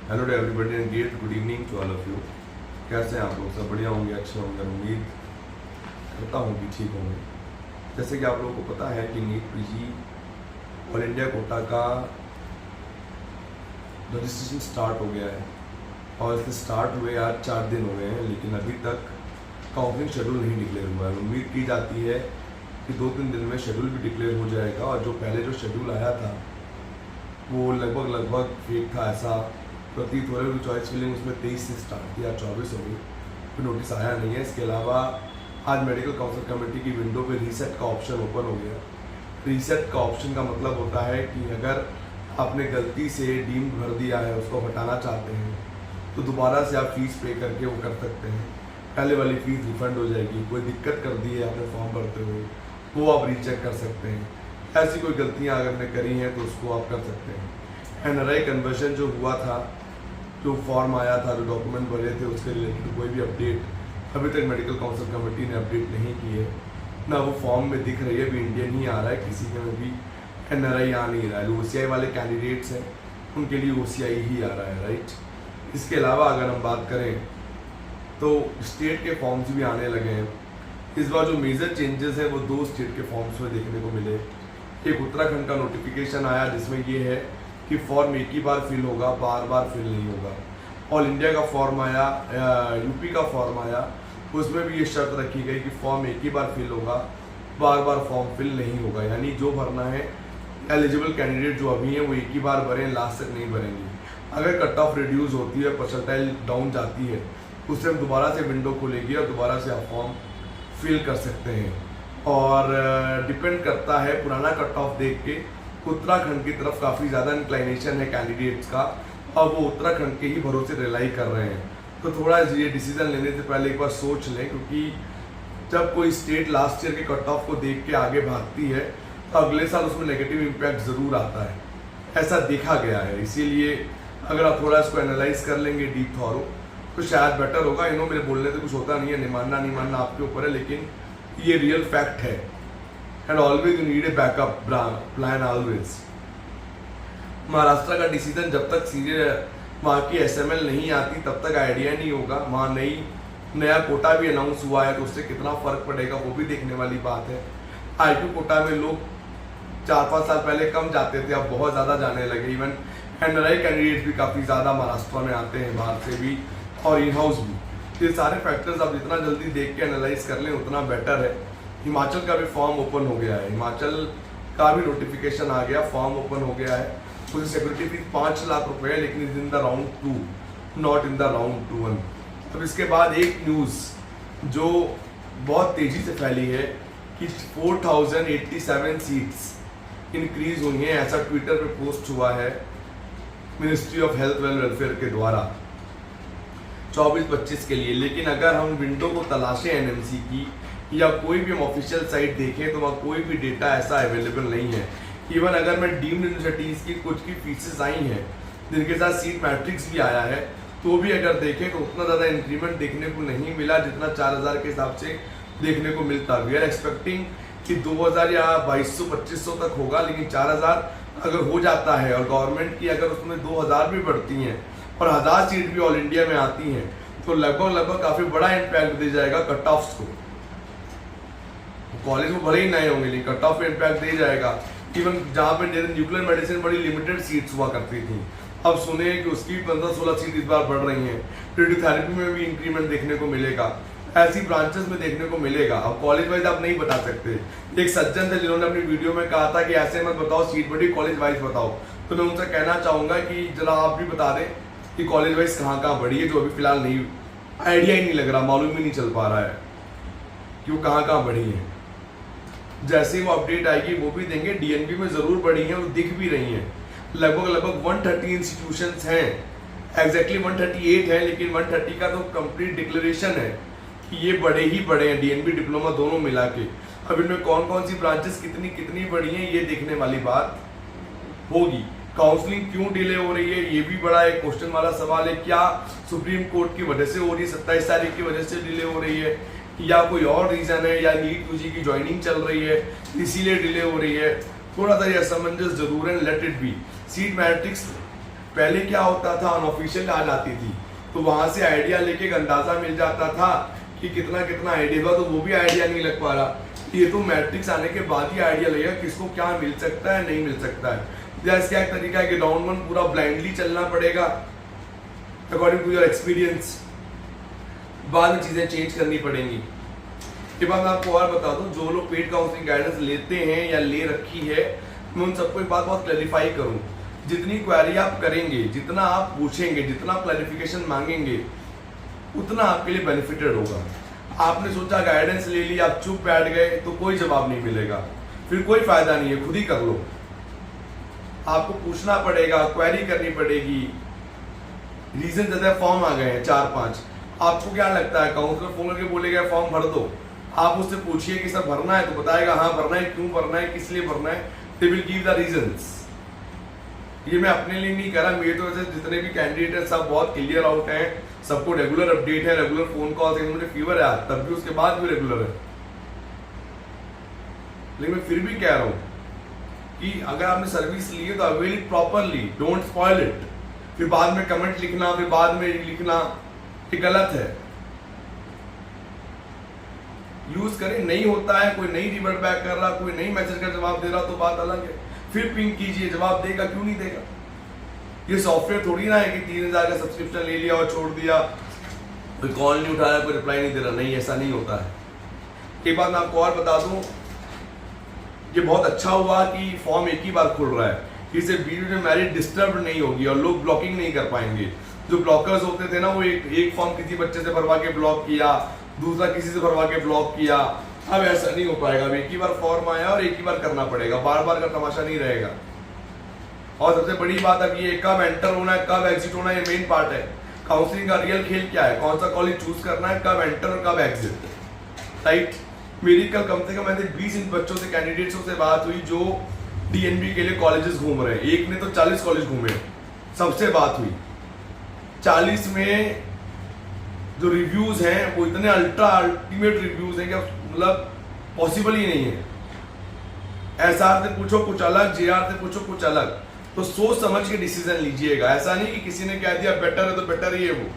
Hello to everybody and great good evening to all of you. कैसे हैं आप लोग? सब बढ़िया होंगे, अच्छे होंगे। उम्मीद करता हूँ कि ठीक होंगे। जैसे कि आप लोगों को पता है कि NEET PG all India quota का रजिस्ट्रेशन स्टार्ट हो गया है और इसके स्टार्ट हुए आज 4 दिन हो गए हैं, लेकिन अभी तक काउंसलिंग शेड्यूल नहीं डिक्लेयर हुआ है। उम्मीद की जाती है कि 2-3 दिन में शेड्यूल भी डिक्लेयर हो जाएगा और जो पहले जो शेड्यूल आया था वो लगभग फेक था, ऐसा प्रतीत हो रहा है। चॉइस फिलिंग उसमें 23 से स्टार्ट किया, 24 हो गई, कोई नोटिस आया नहीं है। इसके अलावा आज मेडिकल काउंसिल कमेटी की विंडो पे रीसेट का ऑप्शन ओपन हो गया। रीसेट का ऑप्शन का मतलब होता है कि अगर आपने गलती से डीम भर दिया है, उसको हटाना चाहते हैं तो दोबारा से आप फीस पे करके वो कर सकते हैं। पहले वाली फीस रिफंड हो जाएगी। कोई दिक्कत कर दी है आपने फॉर्म भरते हुए, वो आप रीचेक कर सकते हैं। ऐसी कोई गलतियाँ अगर ने करी हैं तो उसको आप कर सकते हैं। एनआरआई कन्वर्जन जो हुआ था, जो फॉर्म आया था, जो डॉक्यूमेंट भरे थे, उसके रिलेटेड कोई भी अपडेट अभी तक मेडिकल काउंसिल कमेटी ने अपडेट नहीं की है। ना वो फॉर्म में दिख रही है, भी इंडियन ही आ रहा है, किसी के में भी एनआरआई आ नहीं रहा है। जो ओसीआई वाले कैंडिडेट्स हैं उनके लिए ओसीआई ही आ रहा है, राइट। इसके अलावा अगर हम बात करें तो स्टेट के फॉर्म्स भी आने लगे हैं। इस बार जो मेजर चेंजेस है वो 2 स्टेट के फॉर्म्स में देखने को मिले। एक उत्तराखंड का नोटिफिकेशन आया जिसमें ये है कि फॉर्म एक ही बार फिल होगा, बार बार फिल नहीं होगा। ऑल इंडिया का फॉर्म आया, यूपी का फॉर्म आया, उसमें भी ये शर्त रखी गई कि फॉर्म एक ही बार फिल होगा, बार बार फॉर्म फिल नहीं होगा। यानी जो भरना है, एलिजिबल कैंडिडेट जो अभी हैं वो एक ही बार भरें, लास्ट तक नहीं भरेंगे। अगर कट ऑफ रिड्यूस होती है, परसेंटाइल डाउन जाती है, उससे हम दोबारा से विंडो खोलेगी और दोबारा से आप फॉर्म फिल कर सकते हैं। और डिपेंड करता है पुराना कट ऑफ देख के। उत्तराखंड की तरफ काफ़ी ज़्यादा इंक्लाइनेशन है कैंडिडेट्स का और वो उत्तराखंड के ही भरोसे रिलाई कर रहे हैं। तो थोड़ा ये डिसीजन लेने से पहले एक बार सोच लें, क्योंकि जब कोई स्टेट लास्ट ईयर के कट ऑफ को देख के आगे भागती है तो अगले साल उसमें नेगेटिव इम्पैक्ट ज़रूर आता है, ऐसा देखा गया है। इसीलिए अगर आप थोड़ा इसको एनालाइज कर लेंगे डीप थॉरो तो शायद बेटर होगा। मेरे बोलने से कुछ होता नहीं है, नहीं मानना आपके ऊपर है, लेकिन ये रियल फैक्ट है। And always you need a backup plan always. Maharashtra का डिसीजन जब तक वहाँ की एसएमएल नहीं आती तब तक आइडिया नहीं होगा। वहाँ नया कोटा भी अनाउंस हुआ है तो उससे कितना फर्क पड़ेगा वो भी देखने वाली बात है। आईक्यू कोटा में लोग 4-5 साल पहले कम जाते थे, अब बहुत ज़्यादा जाने लगे। इवन एनआरआई कैंडिडेट्स भी काफ़ी ज़्यादा महाराष्ट्र में आते हैं, बाहर से भी और इन हाउस भी। ये सारे फैक्टर्स आप जितना जल्दी देख के एनालाइज कर लें उतना बेटर है। हिमाचल का भी फॉर्म ओपन हो गया है, हिमाचल का भी नोटिफिकेशन आ गया, फॉर्म ओपन हो गया है। उसकी सिक्योरिटी फीस 5 लाख रुपए है, लेकिन is in the round 2, not in the round 1। अब इसके बाद एक न्यूज़ जो बहुत तेज़ी से फैली है कि 4087 सीट्स इंक्रीज हुई हैं, ऐसा ट्विटर पे पोस्ट हुआ है ministry of health and welfare के द्वारा 24-25 के लिए। लेकिन अगर हम विंडो को तलाशें एनएमसी की या कोई भी हम ऑफिशियल साइट देखें तो वहाँ कोई भी डेटा ऐसा अवेलेबल नहीं है। इवन अगर मैं डीम्ड यूनिवर्सिटीज़ की कुछ की फीसेस आई हैं जिनके साथ सीट मैट्रिक्स भी आया है, तो भी अगर देखें तो उतना ज़्यादा इंक्रीमेंट देखने को नहीं मिला जितना 4000 के हिसाब से देखने को मिलता। वी आर एक्सपेक्टिंग कि 2000 या 2200-2500 तक होगा, लेकिन 4000 अगर हो जाता है और गवर्नमेंट की अगर उसमें 2000 भी बढ़ती हैं और 1000 सीट भी ऑल इंडिया में आती हैं तो लगभग काफ़ी बड़ा इम्पैक्ट दे जाएगा कट ऑफ्स को। कॉलेज में भले ही नए होंगे लेकिन कट ऑफ में इम्पैक्ट दे जाएगा। इवन जहाँ पे न्यूक्लियर मेडिसिन बड़ी लिमिटेड सीट्स हुआ करती थी, अब सुने कि उसकी 15-16 सीट इस बार बढ़ रही हैं। रेडियोथेरेपी में भी इंक्रीमेंट देखने को मिलेगा, ऐसी ब्रांचेस में देखने को मिलेगा। अब कॉलेज वाइज आप नहीं बता सकते। एक सज्जन थे जिन्होंने अपनी वीडियो में कहा था कि ऐसे मत बताओ सीट बढ़ी, कॉलेज वाइज बताओ। तो मैं उनसे कहना चाहूँगा कि जरा आप भी बता दें कि कॉलेज वाइज कहाँ बढ़ी है, जो अभी फिलहाल नहीं, आइडिया ही नहीं लग रहा, मालूम ही नहीं चल पा रहा है कि वो कहाँ बढ़ी है। जैसे ही वो अपडेट आएगी वो भी देंगे। डीएनबी में ज़रूर बढ़ी हैं और दिख भी रही हैं। लगभग 130 इंस्टीट्यूशंस हैं, एग्जैक्टली 138 है, लेकिन 130 का तो कंप्लीट डिक्लेरेशन है कि ये बड़े ही बड़े हैं, डीएनबी डिप्लोमा दोनों मिला के। अब इनमें कौन सी ब्रांचेस कितनी बड़ी हैं ये देखने वाली बात होगी। काउंसलिंग क्यों डिले हो रही है ये भी बड़ा एक क्वेश्चन वाला सवाल है। क्या सुप्रीम कोर्ट की वजह से हो रही है, 27 तारीख की वजह से डिले हो रही है, या कोई और रीजन है, या नीट यूजी की ज्वाइनिंग चल रही है इसीलिए डिले हो रही है। थोड़ा सा ये असमंजस जरूर है, let it be. Seat matrix पहले क्या होता था, अनऑफिशियल आ जाती थी, तो वहां से आइडिया लेके एक अंदाजा मिल जाता था कि कितना कितना आइडिया हुआ, तो वो भी आइडिया नहीं लग पा रहा। ये तो मैट्रिक्स आने के बाद ही आइडिया लगेगा किसको क्या मिल सकता है, नहीं मिल सकता है। जैसे क्या एक तरीका है कि राउंड 1 पूरा ब्लाइंडली चलना पड़ेगा अकॉर्डिंग टू योर एक्सपीरियंस, बाद में चीजें चेंज करनी पड़ेंगी। के बाद मैं आपको और बता दूं, जो लोग पेड काउंसलिंग गाइडेंस लेते हैं या ले रखी है, मैं उन सबको एक बात बहुत क्लैरिफाई करूं, जितनी क्वेरी आप करेंगे, जितना आप पूछेंगे, जितना क्लैरिफिकेशन मांगेंगे, उतना आपके लिए बेनिफिटेड होगा। आपने सोचा गाइडेंस ले ली, आप चुप बैठ गए तो कोई जवाब नहीं मिलेगा, फिर कोई फायदा नहीं है, खुद ही कर लो। आपको पूछना पड़ेगा, क्वेरी करनी पड़ेगी। रीजन ज्यादा फॉर्म आ गए हैं 4-5, आपको क्या लगता है काउंसलर फोन करके बोलेगा फॉर्म भर दो, आप उससे पूछिए कि सर भरना है, तो बताएगा हाँ भरना है, क्यों भरना है, किस लिए भरना है, they will give the reasons. ये मैं अपने लिए नहीं कर रहा, मेरे तो वैसे जितने भी कैंडिडेट हैं सब बहुत क्लियर आउट हैं, सबको रेगुलर अपडेट है, रेगुलर फोन कॉल है, मुझे फीवर है तब भी उसके बाद भी रेगुलर है। लेकिन मैं फिर भी कह रहा हूं कि अगर आपने सर्विस ली है तो avail it properly, don't spoil it. फिर बाद में कमेंट लिखना, फिर बाद में लिखना, ये गलत है। यूज करें, नहीं होता है, कोई नहीं रिवर्ट बैक कर रहा, कोई नहीं मैसेज का जवाब दे रहा तो बात अलग है, फिर पिंग कीजिए, जवाब देगा, क्यों नहीं देगा। ये सॉफ्टवेयर थोड़ी ना है कि 3000 का सब्सक्रिप्शन ले लिया और छोड़ दिया, कोई कॉल नहीं उठा रहा, कोई रिप्लाई नहीं दे रहा, नहीं ऐसा नहीं होता है। एक बात मैं आपको और बता दूं, ये बहुत अच्छा हुआ कि फॉर्म एक ही बार खुल रहा है, इससे बीच में मैरिज डिस्टर्ब नहीं होगी और लोग ब्लॉकिंग नहीं कर पाएंगे। जो ब्लॉकर्स होते थे ना, वो एक फॉर्म किसी बच्चे से भरवा के ब्लॉक किया, दूसरा किसी से भरवा के ब्लॉक किया, अब ऐसा नहीं हो पाएगा। अब एक ही बार फॉर्म आया और एक ही बार करना पड़ेगा, बार बार का तमाशा नहीं रहेगा। और सबसे बड़ी बात अब ये, कब एंटर होना है, कब एग्जिट होना है, ये मेन पार्ट है। काउंसलिंग का रियल खेल क्या है, कौन सा कॉलेज चूज करना है, कब एंटर और कब एग्जिट, राइट। मेरी कल कम से कम मैंने 20 इन बच्चों से, कैंडिडेट्सों से बात हुई जो डीएनबी के लिए कॉलेजेस घूम रहे हैं। एक ने तो 40 कॉलेज घूमे, सबसे बात हुई। 40 में जो रिव्यूज हैं वो इतने अल्टीमेट रिव्यूज हैं कि मतलब पॉसिबल ही नहीं है। एसआर से पूछो कुछ अलग, जेआर से पूछो कुछ अलग, तो सोच समझ के डिसीजन लीजिएगा। ऐसा नहीं कि किसी ने कह दिया बेटर है तो बेटर ही है, वो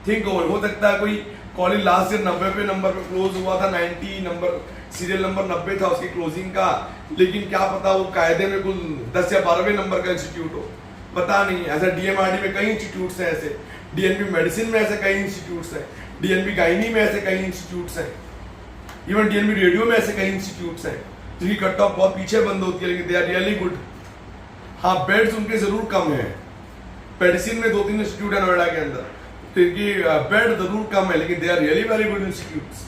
थिंक ओवर। हो सकता है कोई कॉलेज लास्ट ईयर 90 नंबर पे क्लोज हुआ था, 90 नंबर, सीरियल नंबर 90 था उसकी क्लोजिंग का, लेकिन क्या पता वो कायदे में कुल 10 या 12वें नंबर का इंस्टीट्यूट हो, पता नहीं। ऐसा डीएमआरडी में कई इंस्टीट्यूट्स हैं, ऐसे डीएनबी मेडिसिन में ऐसे कई इंस्टीट्यूट्स हैं, डीएनबी गायनी में ऐसे कई इंस्टीट्यूट्स हैं, इवन डीएनबी रेडियो में ऐसे कई इंस्टीट्यूट्स हैं जिनकी कट ऑफ बहुत पीछे बंद होती है, लेकिन दे आर रियली गुड। हाँ, बेड्स उनके जरूर कम है, मेडिसिन में 2-3 इंस्टीट्यूट है नोएडा के अंदर, तो इनकी बेड जरूर कम है, लेकिन they are really very good institutes.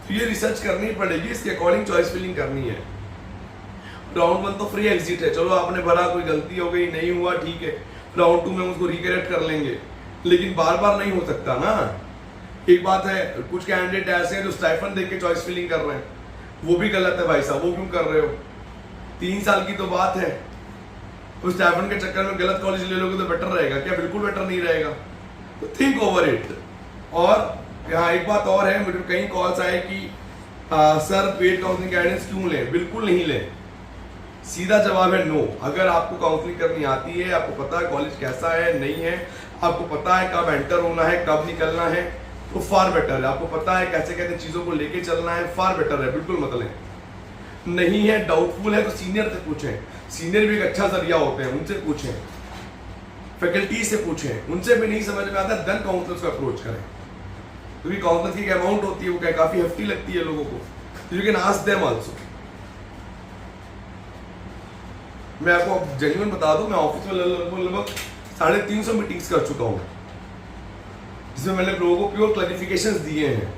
तो ये रिसर्च करनी पड़ेगी, इसके अकॉर्डिंग चॉइस फिलिंग करनी है। राउंड 1 तो फ्री एग्जिट है, चलो आपने भरा, कोई गलती हो गई, नहीं हुआ, ठीक है, राउंड 2 में उसको रिकरेक्ट कर लेंगे, लेकिन बार बार नहीं हो सकता ना। एक बात है, कुछ कैंडिडेट ऐसे हैं जो स्टाइफन देख के चॉइस फिलिंग कर रहे हैं, वो भी गलत है भाई साहब, वो क्यों कर रहे हो? 3 साल की तो बात है, उस स्टाइफन के चक्कर में गलत कॉलेज ले लोगे तो बेटर रहेगा क्या? बिल्कुल बेटर नहीं रहेगा। तो थिंक ओवर इट। और यहाँ एक बात और है, मुझे कई कॉल्स आए कि सर पेड काउंसलिंग गाइडेंस क्यों लें? बिल्कुल नहीं लें, सीधा जवाब है नो। अगर आपको काउंसलिंग करनी आती है, आपको पता है कॉलेज कैसा है, नहीं है, आपको पता है कब एंटर होना है, कब निकलना है, तो फार बेटर है। आपको पता है कैसे कैसे चीजों को लेके चलना है, फार बेटर है, बिल्कुल मत लें। नहीं है, डाउटफुल है, तो सीनियर से पूछें, सीनियर भी एक अच्छा जरिया होते हैं, उनसे पूछें, फैकल्टी से पूछें, उनसे भी नहीं समझ में आता देन काउंसलर्स को अप्रोच करें, क्योंकि काउंसलर्स की एक अमाउंट होती है, वो काफी हेफ्टी लगती है लोगों को। You can ask them also. मैं आपको जेन्युइन बता दूं, मैं ऑफिस में लगभग 350 मीटिंग्स कर चुका हूं, जिसमें मैंने लोगों को प्योर क्लैरिफिकेशंस दिए हैं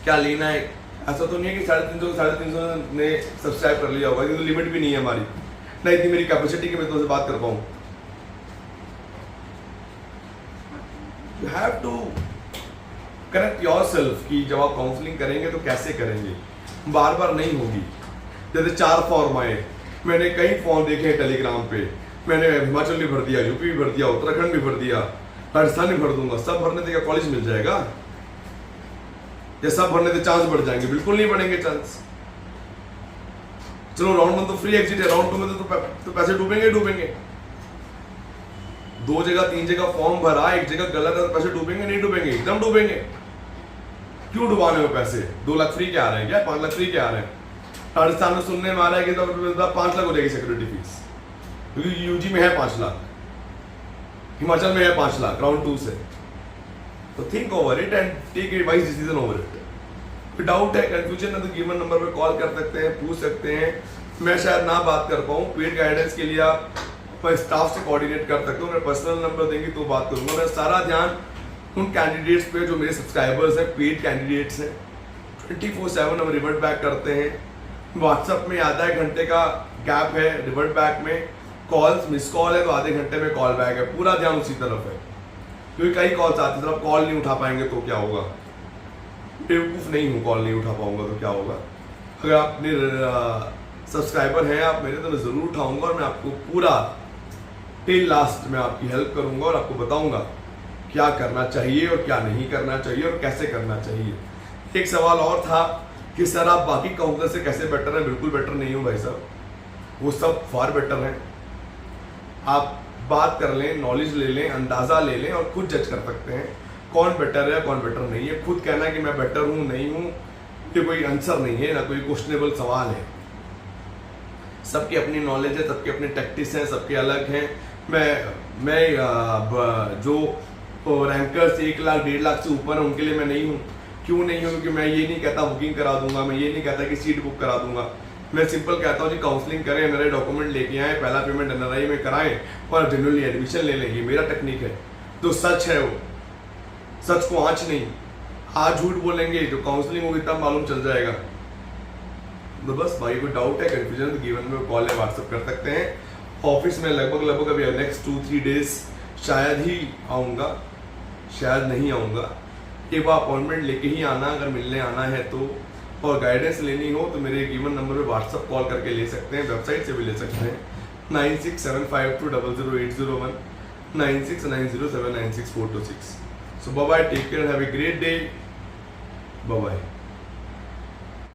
क्या लेना है। ऐसा तो नहीं है कि 350 ने सब्सक्राइब कर लिया होगा, ये तो लिमिट भी नहीं है हमारी, ना इतनी मेरी कैपेसिटी की मैं तुमसे बात कर पाऊं। You have to correct yourself कि जब आप काउंसलिंग करेंगे तो कैसे करेंगे, बार बार नहीं होगी। जैसे 4 फॉर्म आए, मैंने कई फॉर्म देखे टेलीग्राम पे, मैंने हिमाचल भी भर दिया, यूपी भी भर दिया, उत्तराखंड भी भर दिया, राजस्थान भी भर दूंगा। सब भरने से कॉलेज मिल जाएगा? या सब भरने से चांस बढ़ जाएंगे? बिल्कुल नहीं बढ़ेंगे चांस। चलो राउंड 1 तो फ्री एग्जिट है, राउंड 2 में तो पैसे डूबेंगे डूबेंगे। 2 जगह 3 जगह फॉर्म भरा, एक जगह गलत है तो पैसे डूबेंगे नहीं डूबेंगे? एकदम डूबेंगे। क्यों डुबाने में पैसे? 2 लाख फ्री के आ रहे हैं क्या? 5 लाख फ्री के आ रहे हैं? राजस्थान में सुनने में आ रहा है कि तो 5 लाख हो जाएगी सिक्योरिटी फीस, क्योंकि यूजी में है 5 लाख, हिमाचल में है 5 लाख राउंड 2 से। तो think over it and take a wise decision over it. कोई डाउट है, कंफ्यूजन है तो गिवन नंबर पे कॉल कर सकते हैं, पूछ सकते हैं। मैं शायद ना बात कर पाऊँ, पेड गाइडेंस के लिए आप स्टाफ से कोऑर्डिनेट कर सकते हो। मैं पर्सनल नंबर देंगे तो बात करूंगा। मैं सारा ध्यान उन कैंडिडेट्स पे जो मेरे सब्सक्राइबर्स हैं, पेड कैंडिडेट्स हैं। 24/7 हम रिवर्ट बैक करते हैं। व्हाट्सएप में आधा एक घंटे का गैप है रिवर्ट बैक में। कॉल्स मिस कॉल है तो आधे घंटे में कॉल बैक है। पूरा ध्यान उसी तरफ है, क्योंकि कई कॉल्स आती है, आप कॉल नहीं उठा पाएंगे तो क्या होगा? बेवकूफ़ नहीं हूँ, कॉल नहीं उठा पाऊंगा तो क्या होगा? अगर आप मेरे सब्सक्राइबर हैं आप मेरे, तो मैं ज़रूर उठाऊंगा और मैं आपको पूरा टिल लास्ट में आपकी हेल्प करूंगा और आपको बताऊंगा क्या करना चाहिए और क्या नहीं करना चाहिए और कैसे करना चाहिए। एक सवाल और था कि सर आप बाकी काउंसलर से कैसे बेटर हैं? बिल्कुल बेटर नहीं हूँ भाई साहब, वो सब फार बेटर हैं। आप बात कर लें, नॉलेज ले लें, अंदाज़ा ले लें और खुद जज कर सकते हैं कौन बेटर है कौन बेटर नहीं है। खुद कहना कि मैं बेटर हूँ नहीं हूँ, ये कोई आंसर नहीं है, ना कोई क्वेश्चनेबल सवाल है। सबकी अपनी नॉलेज है, सबके अपने टैक्टिक्स हैं, सबके अलग हैं। मैं जो रैंकर्स 1 लाख 1.5 लाख से ऊपर है उनके लिए मैं नहीं हूँ। क्यों नहीं हूँ? क्योंकि मैं ये नहीं कहता बुकिंग करा दूंगा, मैं ये नहीं कहता कि सीट बुक करा दूंगा। मैं सिंपल कहता हूँ जी काउंसलिंग करें, एनआरआई डॉक्यूमेंट लेके आए, पहला पेमेंट एनआरआई में कराएं और जनरली एडमिशन ले लें। ये मेरा टेक्निक है, तो सच है, वो सच को आँच नहीं। आज झूठ बोलेंगे, जो काउंसलिंग होगी तब मालूम चल जाएगा। तो बस भाई कोई डाउट है, कंफ्यूजन, तो गिवन में कॉल है, व्हाट्सअप कर सकते हैं। ऑफिस में लगभग अभी नेक्स्ट 2-3 डेज शायद ही आऊँगा, शायद नहीं आऊँगा। एक बार अपॉइंटमेंट लेके ही आना अगर मिलने आना है तो, और गाइडेंस लेनी हो तो मेरे गिवन नंबर पे व्हाट्सअप कॉल करके ले सकते हैं, वेबसाइट से भी ले सकते हैं 9675200801 9690796426। So bye bye, take care, have a great day, bye bye.